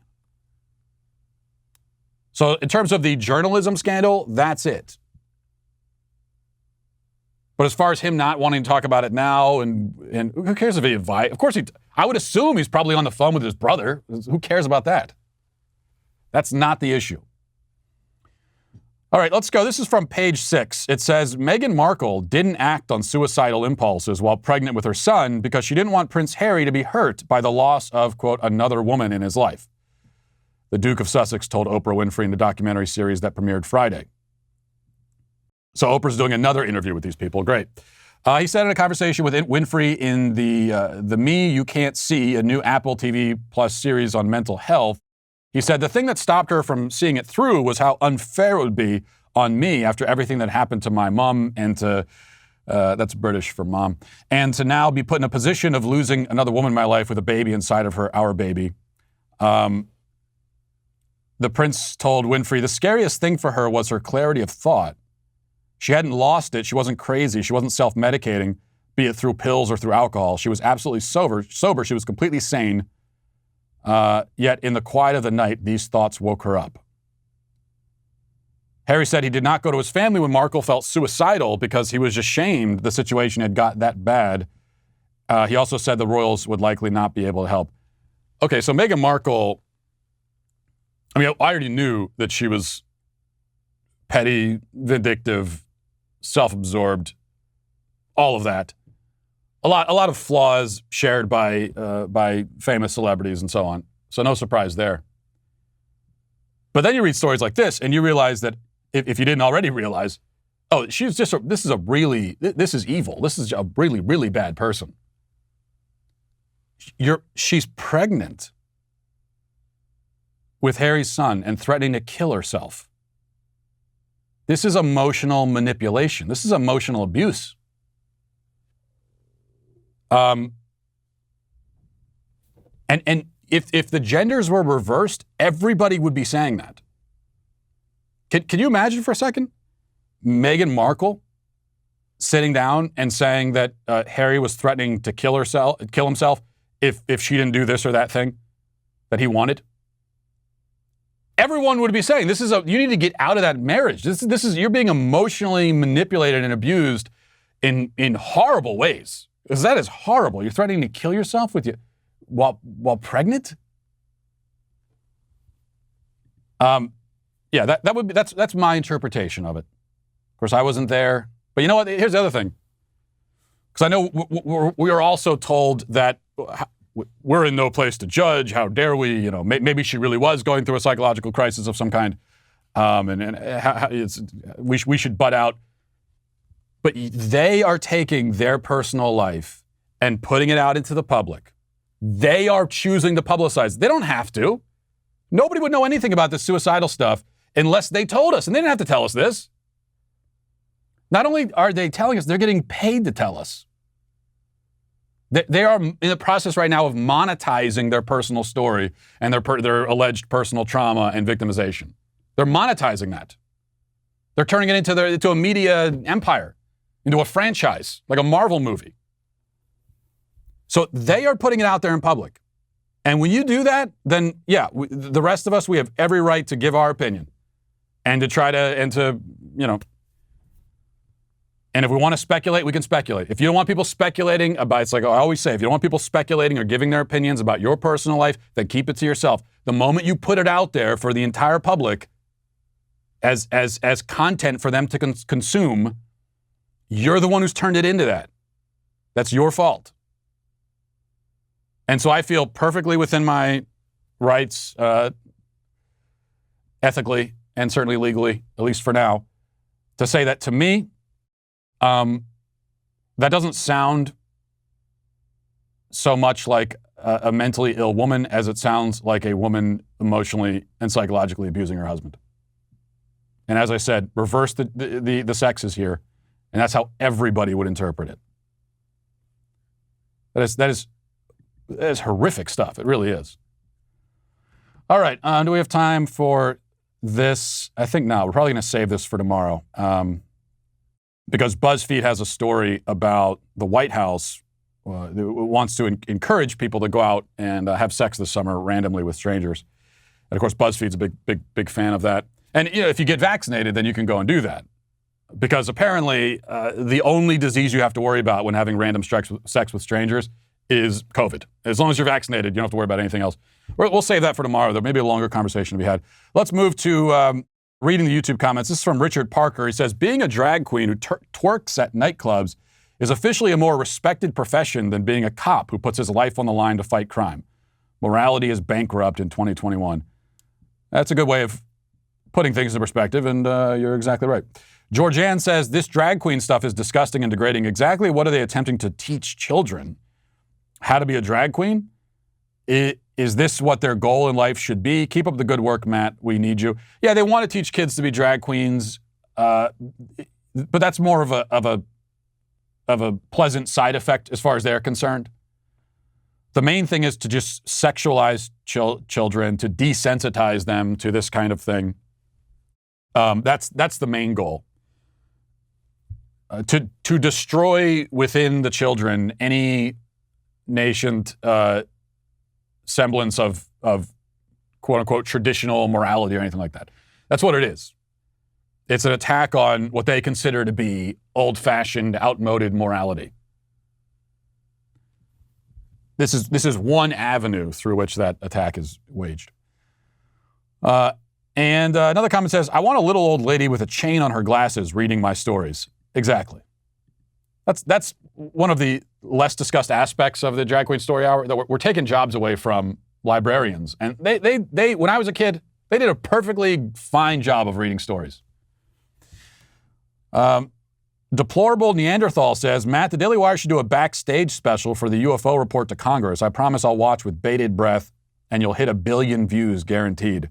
So in terms of the journalism scandal, that's it. But as far as him not wanting to talk about it now, and who cares if he invites? Of course, I would assume he's probably on the phone with his brother. Who cares about that? That's not the issue. All right, let's go. This is from page 6. It says, Meghan Markle didn't act on suicidal impulses while pregnant with her son because she didn't want Prince Harry to be hurt by the loss of, quote, another woman in his life. The Duke of Sussex told Oprah Winfrey in the documentary series that premiered Friday. So Oprah's doing another interview with these people. Great. He said in a conversation with Winfrey in the Me You Can't See, a new Apple TV Plus series on mental health, he said, the thing that stopped her from seeing it through was how unfair it would be on me after everything that happened to my mom and to, that's British for mom, and to now be put in a position of losing another woman in my life with a baby inside of her, our baby. The prince told Winfrey the scariest thing for her was her clarity of thought. She hadn't lost it. She wasn't crazy. She wasn't self-medicating, be it through pills or through alcohol. She was absolutely sober. She was completely sane. Yet in the quiet of the night, these thoughts woke her up. Harry said he did not go to his family when Markle felt suicidal because he was ashamed the situation had got that bad. He also said the royals would likely not be able to help. Okay, so Meghan Markle, I already knew that she was petty, vindictive, self-absorbed, all of that. A lot of flaws shared by famous celebrities and so on. So no surprise there. But then you read stories like this, and you realize that if you didn't already realize, oh, this is evil. This is a really, really bad person. She's pregnant with Harry's son and threatening to kill herself. This is emotional manipulation. This is emotional abuse. And if the genders were reversed, everybody would be saying that. Can you imagine for a second Meghan Markle sitting down and saying that Harry was threatening to kill himself if she didn't do this or that thing that he wanted? Everyone would be saying, you need to get out of that marriage. You're being emotionally manipulated and abused in horrible ways. Because that is horrible. You're threatening to kill yourself while pregnant? yeah, that would be that's my interpretation of it. Of course, I wasn't there, but you know what? Here's the other thing, because I know we are also told that we're in no place to judge. How dare we? You know, maybe she really was going through a psychological crisis of some kind, we should butt out. But they are taking their personal life and putting it out into the public. They are choosing to publicize. They don't have to. Nobody would know anything about this suicidal stuff unless they told us, and they didn't have to tell us this. Not only are they telling us, they're getting paid to tell us. They are in the process right now of monetizing their personal story and their alleged personal trauma and victimization. They're monetizing that. They're turning it into a media empire, into a franchise, like a Marvel movie. So they are putting it out there in public. And when you do that, then yeah, the rest of us, we have every right to give our opinion and to try to, you know, and if we want to speculate, we can speculate. If you don't want people speculating about, it's like I always say, if you don't want people speculating or giving their opinions about your personal life, then keep it to yourself. The moment you put it out there for the entire public as content for them to consume, you're the one who's turned it into that. That's your fault. And so I feel perfectly within my rights, ethically and certainly legally, at least for now, to say that to me, that doesn't sound so much like a mentally ill woman as it sounds like a woman emotionally and psychologically abusing her husband. And as I said, reverse the sexes here, and that's how everybody would interpret it. That is horrific stuff. It really is. All right. Do we have time for this? I think no. We're probably going to save this for tomorrow. Because BuzzFeed has a story about the White House wants to encourage people to go out and have sex this summer randomly with strangers. And of course, BuzzFeed's a big fan of that. And you know, if you get vaccinated, then you can go and do that. Because apparently, the only disease you have to worry about when having random sex with strangers is COVID. As long as you're vaccinated, you don't have to worry about anything else. We'll save that for tomorrow. There may be a longer conversation to be had. Let's move to reading the YouTube comments. This is from Richard Parker. He says, being a drag queen who twerks at nightclubs is officially a more respected profession than being a cop who puts his life on the line to fight crime. Morality is bankrupt in 2021. That's a good way of putting things in perspective, and you're exactly right. Georgianne says, this drag queen stuff is disgusting and degrading. Exactly what are they attempting to teach children? How to be a drag queen? Is this what their goal in life should be? Keep up the good work, Matt. We need you. Yeah, they want to teach kids to be drag queens, but that's more of a pleasant side effect as far as they're concerned. The main thing is to just sexualize children, to desensitize them to this kind of thing. That's the main goal. To destroy within the children any nascent semblance of quote unquote traditional morality or anything like that. That's what it is. It's an attack on what they consider to be old-fashioned, outmoded morality. This is one avenue through which that attack is waged. And another comment says, I want a little old lady with a chain on her glasses reading my stories. Exactly. That's one of the less discussed aspects of the Drag Queen Story Hour, that we're taking jobs away from librarians. And they when I was a kid, they did a perfectly fine job of reading stories. Deplorable Neanderthal says, Matt, the Daily Wire should do a backstage special for the UFO report to Congress. I promise I'll watch with bated breath, and you'll hit 1 billion views guaranteed.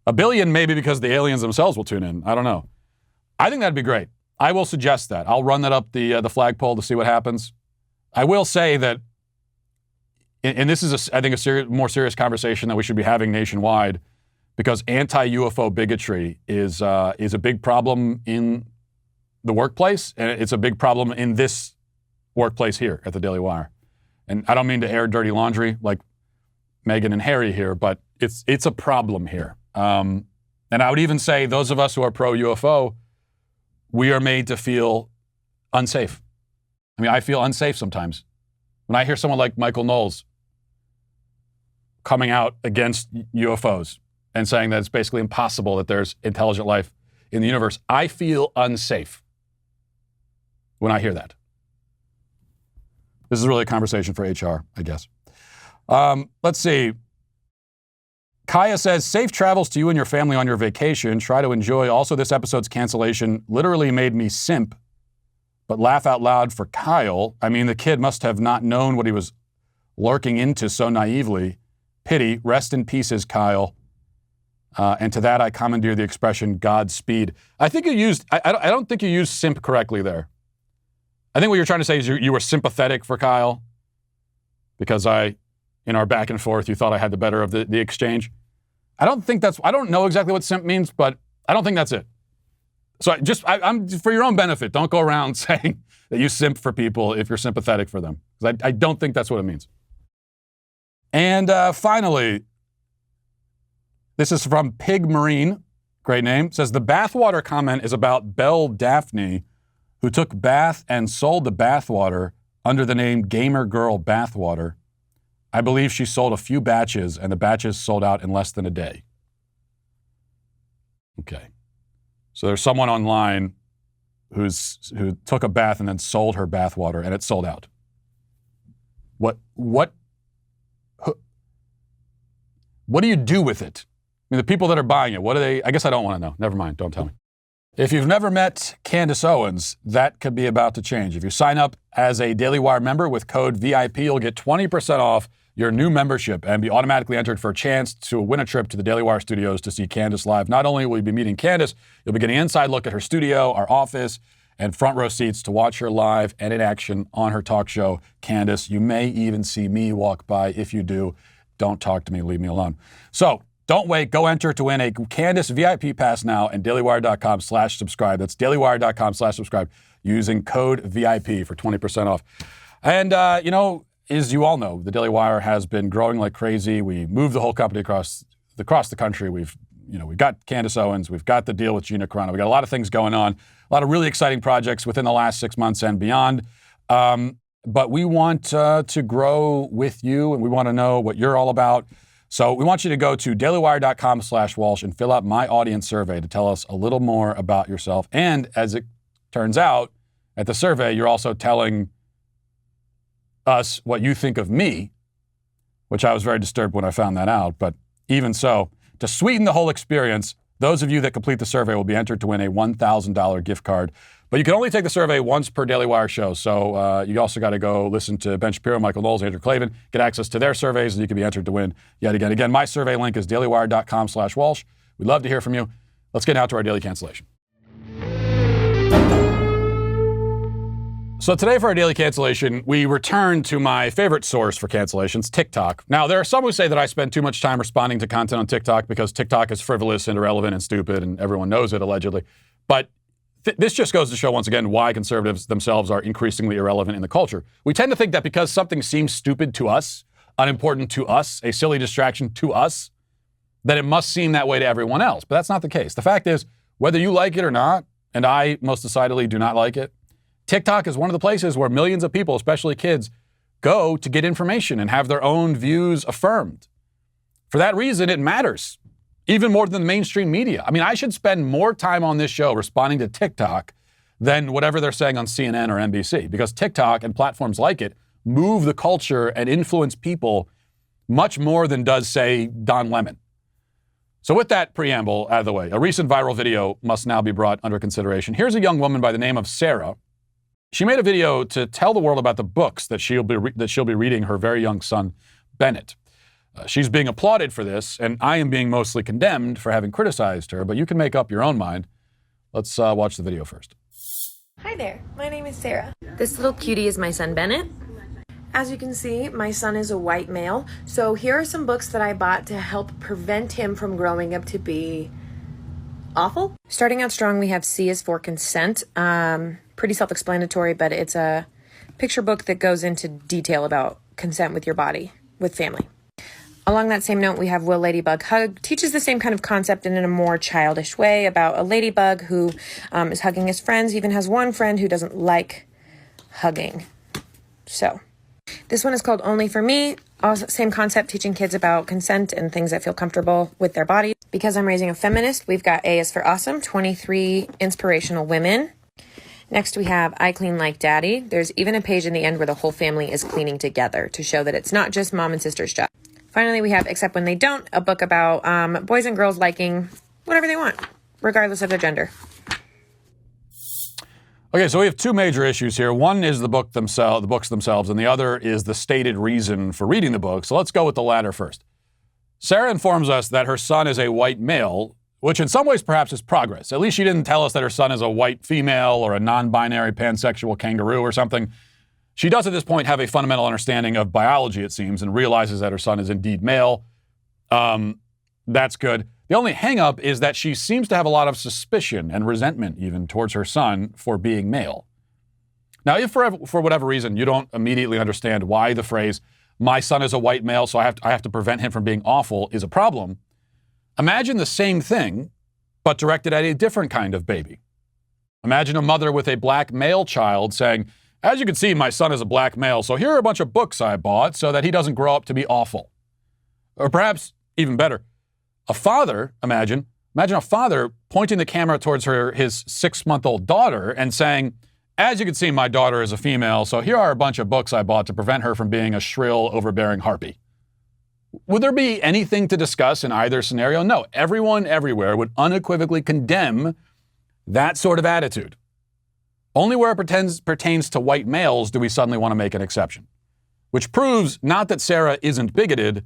1 billion maybe because the aliens themselves will tune in. I don't know. I think that'd be great. I will suggest that. I'll run that up the flagpole to see what happens. I will say that, and this is, I think, a more serious conversation that we should be having nationwide, because anti-UFO bigotry is a big problem in the workplace, and it's a big problem in this workplace here at the Daily Wire. And I don't mean to air dirty laundry like Meghan and Harry here, but it's a problem here. And I would even say those of us who are pro-UFO, we are made to feel unsafe. I mean, I feel unsafe sometimes. When I hear someone like Michael Knowles coming out against UFOs, and saying that it's basically impossible that there's intelligent life in the universe. I feel unsafe when I hear that. This is really a conversation for HR, I guess. Let's see. Kaya says, safe travels to you and your family on your vacation. Try to enjoy. Also, this episode's cancellation literally made me simp, but laugh out loud for Kyle. I mean, the kid must have not known what he was lurking into so naively. Pity. Rest in pieces, Kyle. And to that, I commandeer the expression Godspeed. I think you used, I don't think you used simp correctly there. I think what you're trying to say is you were sympathetic for Kyle because in our back and forth, you thought I had the better of the exchange. I don't know exactly what simp means, but I don't think that's it. So I'm for your own benefit, don't go around saying that you simp for people if you're sympathetic for them. Because I don't think that's what it means. And finally, this is from Pig Marine, great name. It says, the bathwater comment is about Belle Daphne, who took bath and sold the bathwater under the name Gamer Girl Bathwater. I believe she sold a few batches, and the batches sold out in less than a day. Okay. So there's someone online who took a bath and then sold her bathwater, and it sold out. What do you do with it? I mean, the people that are buying it, what do they, I guess I don't want to know. Never mind, don't tell me. If you've never met Candace Owens, that could be about to change. If you sign up as a Daily Wire member with code VIP, you'll get 20% off your new membership and be automatically entered for a chance to win a trip to the Daily Wire studios to see Candace live. Not only will you be meeting Candace, you'll be getting an inside look at her studio, our office, and front row seats to watch her live and in action on her talk show, Candace. You may even see me walk by. If you do, don't talk to me, leave me alone. So don't wait, go enter to win a Candace VIP pass now and dailywire.com/subscribe. That's dailywire.com/subscribe using code VIP for 20% off. And, as you all know, the Daily Wire has been growing like crazy. We moved the whole company across the country. We've got Candace Owens. We've got the deal with Gina Carano. We got a lot of things going on, a lot of really exciting projects within the last 6 months and beyond. But we want to grow with you, and we want to know what you're all about. So we want you to go to dailywire.com/Walsh and fill out my audience survey to tell us a little more about yourself. And as it turns out, at the survey, you're also telling us what you think of me, which I was very disturbed when I found that out. But even so, to sweeten the whole experience, those of you that complete the survey will be entered to win a $1,000 gift card. But you can only take the survey once per Daily Wire show. So you also got to go listen to Ben Shapiro, Michael Knowles, Andrew Klavan, get access to their surveys, and you can be entered to win yet again. Again, my survey link is dailywire.com/Walsh. We'd love to hear from you. Let's get now to our daily cancellation. So today for our daily cancellation, we return to my favorite source for cancellations, TikTok. Now, there are some who say that I spend too much time responding to content on TikTok because TikTok is frivolous and irrelevant and stupid, and everyone knows it, allegedly. But this just goes to show, once again, why conservatives themselves are increasingly irrelevant in the culture. We tend to think that because something seems stupid to us, unimportant to us, a silly distraction to us, that it must seem that way to everyone else. But that's not the case. The fact is, whether you like it or not, and I most decidedly do not like it, TikTok is one of the places where millions of people, especially kids, go to get information and have their own views affirmed. For that reason, it matters, even more than the mainstream media. I mean, I should spend more time on this show responding to TikTok than whatever they're saying on CNN or NBC, because TikTok and platforms like it move the culture and influence people much more than does, say, Don Lemon. So with that preamble out of the way, a recent viral video must now be brought under consideration. Here's a young woman by the name of Sarah. She made a video to tell the world about the books that she'll be reading her very young son, Bennett. She's being applauded for this, and I am being mostly condemned for having criticized her, but you can make up your own mind. Let's watch the video first. Hi there, my name is Sarah. This little cutie is my son, Bennett. As you can see, my son is a white male, so here are some books that I bought to help prevent him from growing up to be awful. Starting out strong, we have C is for Consent. Pretty self-explanatory, but it's a picture book that goes into detail about consent with your body, with family. Along that same note, we have Will Ladybug Hug. Teaches the same kind of concept and in a more childish way about a ladybug who is hugging his friends, even has one friend who doesn't like hugging. So, this one is called Only for Me. Also, same concept, teaching kids about consent and things that feel comfortable with their body. Because I'm Raising a Feminist, we've got A is for Awesome, 23 inspirational women. Next, we have I Clean Like Daddy. There's even a page in the end where the whole family is cleaning together to show that it's not just mom and sister's job. Finally, we have Except When They Don't, a book about boys and girls liking whatever they want, regardless of their gender. Okay, so we have two major issues here. One is the books themselves, and the other is the stated reason for reading the book. So let's go with the latter first. Sarah informs us that her son is a white male, which in some ways perhaps is progress. At least she didn't tell us that her son is a white female or a non-binary pansexual kangaroo or something. She does at this point have a fundamental understanding of biology, it seems, and realizes that her son is indeed male. That's good. The only hang-up is that she seems to have a lot of suspicion and resentment even towards her son for being male. Now, if for whatever reason you don't immediately understand why the phrase, my son is a white male, so I have to prevent him from being awful, is a problem, imagine the same thing, but directed at a different kind of baby. Imagine a mother with a black male child saying, as you can see, my son is a black male, so here are a bunch of books I bought so that he doesn't grow up to be awful. Or perhaps, even better, a father, imagine a father pointing the camera towards his 6-month-old daughter and saying, as you can see, my daughter is a female, so here are a bunch of books I bought to prevent her from being a shrill, overbearing harpy. Would there be anything to discuss in either scenario? No. Everyone everywhere would unequivocally condemn that sort of attitude. Only where it pertains to white males do we suddenly want to make an exception, which proves not that Sarah isn't bigoted,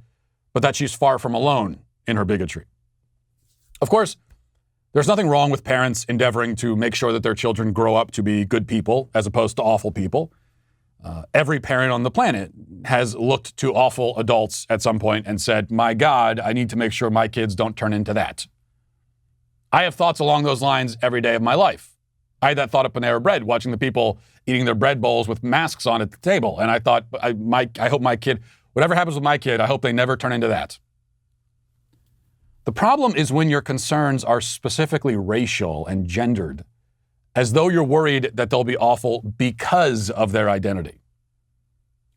but that she's far from alone in her bigotry. Of course, there's nothing wrong with parents endeavoring to make sure that their children grow up to be good people as opposed to awful people. Every parent on the planet has looked to awful adults at some point and said, my God, I need to make sure my kids don't turn into that. I have thoughts along those lines every day of my life. I had that thought at Panera Bread, watching the people eating their bread bowls with masks on at the table. And I thought, I hope my kid, whatever happens with my kid, I hope they never turn into that. The problem is when your concerns are specifically racial and gendered, as though you're worried that they'll be awful because of their identity.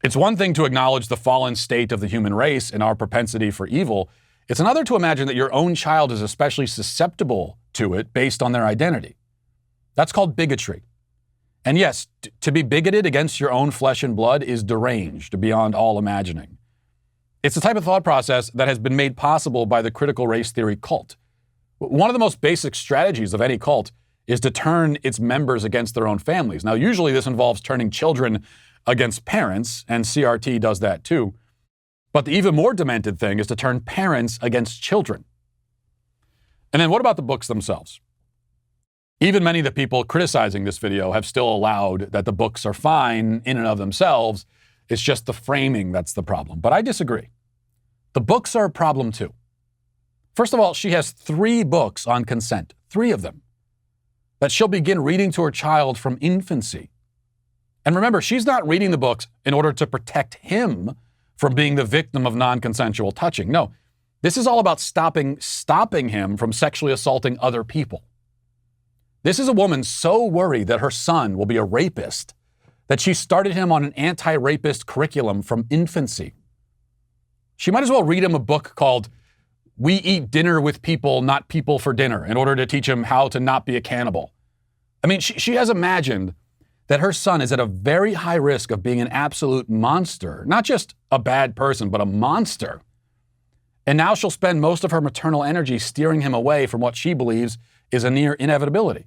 It's one thing to acknowledge the fallen state of the human race and our propensity for evil. It's another to imagine that your own child is especially susceptible to it based on their identity. That's called bigotry. And yes, to be bigoted against your own flesh and blood is deranged beyond all imagining. It's the type of thought process that has been made possible by the critical race theory cult. One of the most basic strategies of any cult is to turn its members against their own families. Now, usually this involves turning children against parents, and CRT does that too. But the even more demented thing is to turn parents against children. And then what about the books themselves? Even many of the people criticizing this video have still allowed that the books are fine in and of themselves. It's just the framing that's the problem. But I disagree. The books are a problem too. First of all, she has 3 books on consent, 3 of them, that she'll begin reading to her child from infancy. And remember, she's not reading the books in order to protect him from being the victim of non-consensual touching. No, this is all about stopping him from sexually assaulting other people. This is a woman so worried that her son will be a rapist that she started him on an anti-rapist curriculum from infancy. She might as well read him a book called We Eat Dinner with People, Not People for Dinner, in order to teach him how to not be a cannibal. I mean, she has imagined that her son is at a very high risk of being an absolute monster, not just a bad person, but a monster. And now she'll spend most of her maternal energy steering him away from what she believes is a near inevitability.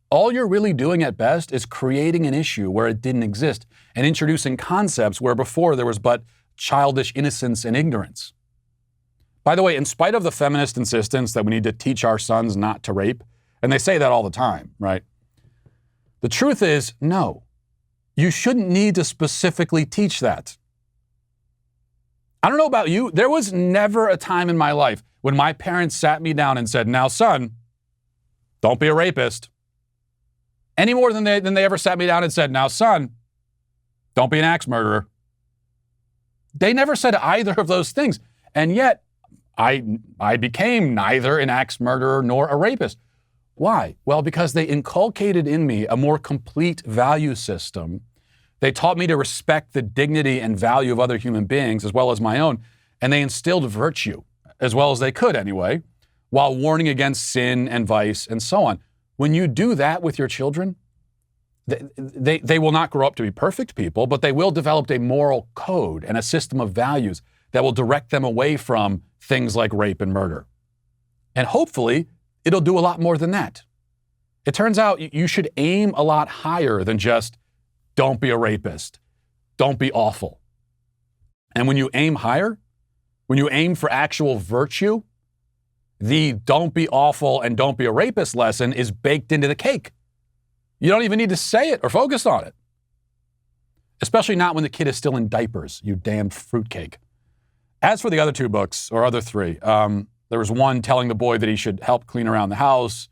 All you're really doing at best is creating an issue where it didn't exist and introducing concepts where before there was but childish innocence and ignorance. By the way, in spite of the feminist insistence that we need to teach our sons not to rape, and they say that all the time, right? The truth is, no, you shouldn't need to specifically teach that. I don't know about you, there was never a time in my life when my parents sat me down and said, now son, don't be a rapist. Any more than they ever sat me down and said, now son, don't be an axe murderer. They never said either of those things. And yet, I became neither an axe murderer nor a rapist. Why? Well, because they inculcated in me a more complete value system. They taught me to respect the dignity and value of other human beings as well as my own. And they instilled virtue, as well as they could anyway, while warning against sin and vice and so on. When you do that with your children, they will not grow up to be perfect people, but they will develop a moral code and a system of values that will direct them away from things like rape and murder. And hopefully, it'll do a lot more than that. It turns out you should aim a lot higher than just, don't be a rapist, don't be awful. And when you aim higher, when you aim for actual virtue, the don't be awful and don't be a rapist lesson is baked into the cake. You don't even need to say it or focus on it. Especially not when the kid is still in diapers, you damned fruitcake. As for the other two books, or other three, there was one telling the boy that he should help clean around the house.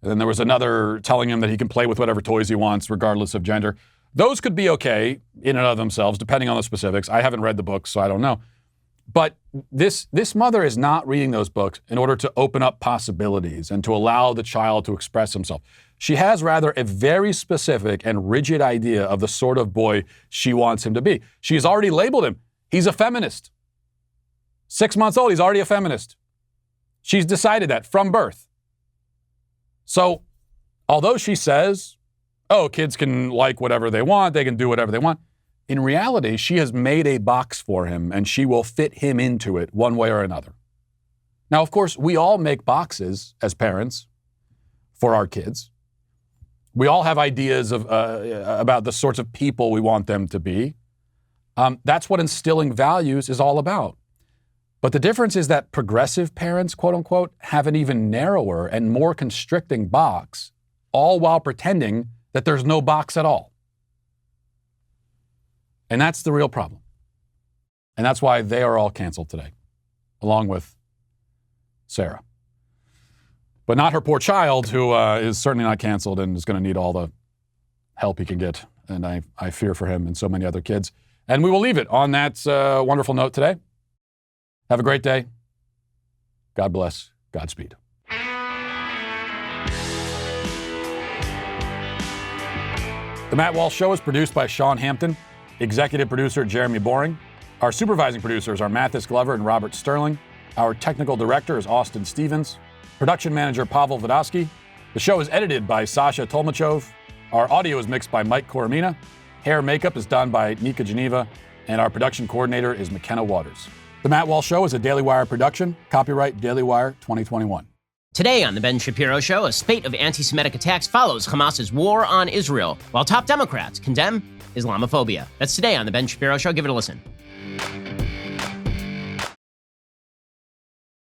And then there was another telling him that he can play with whatever toys he wants, regardless of gender. Those could be okay in and of themselves, depending on the specifics. I haven't read the books, so I don't know. But this mother is not reading those books in order to open up possibilities and to allow the child to express himself. She has rather a very specific and rigid idea of the sort of boy she wants him to be. She's already labeled him. He's a feminist. 6 months old, he's already a feminist. She's decided that from birth. So, although she says, oh, kids can like whatever they want, they can do whatever they want, in reality, she has made a box for him and she will fit him into it one way or another. Now, of course, we all make boxes as parents for our kids. We all have ideas of about the sorts of people we want them to be. That's what instilling values is all about. But the difference is that progressive parents, quote unquote, have an even narrower and more constricting box, all while pretending that there's no box at all. And that's the real problem. And that's why they are all canceled today, along with Sarah. But not her poor child, who is certainly not canceled and is going to need all the help he can get. And I fear for him and so many other kids. And we will leave it on that wonderful note today. Have a great day. God bless. Godspeed. The Matt Walsh Show is produced by Sean Hampton, executive producer Jeremy Boring. Our supervising producers are Mathis Glover and Robert Sterling. Our technical director is Austin Stevens. Production manager Pavel Vodosky. The show is edited by Sasha Tolmachov. Our audio is mixed by Mike Coromina. Hair makeup is done by Nika Geneva. And our production coordinator is McKenna Waters. The Matt Walsh Show is a Daily Wire production. Copyright Daily Wire 2021. Today on The Ben Shapiro Show, a spate of anti-Semitic attacks follows Hamas's war on Israel, while top Democrats condemn Islamophobia. That's today on The Ben Shapiro Show. Give it a listen.